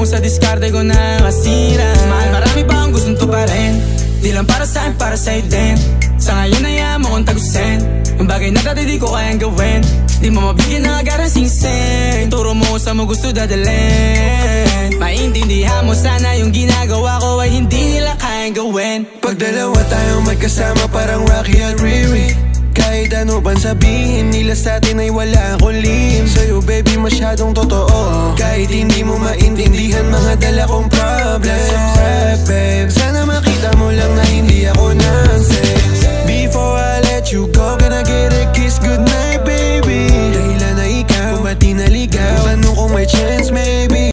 mo sa diskarte ko na masira. Mahal, marami pa ang gustong tuparin. Di lang para sa'kin, para sa'yo din. Sa ngayon ayaw mo kong tagusin. Yung bagay na dati di ko kayang gawin. Di mo mabigyan ng agarang singsing. Turo mo sa mo gusto dadalhin. Maintindihan mo sana yung ginagawa ko ay hindi nila kayang gawin. Pag dalawa tayong magkasama parang Rocky at Riri. Kahit ano bang sabihin nila sa'tin ay wala akong lihim. Sa'yo baby masyadong totoo. Kahit hindi mo maintindihan mga dala kong problems. Babe, sana makita mo lang na hindi ako na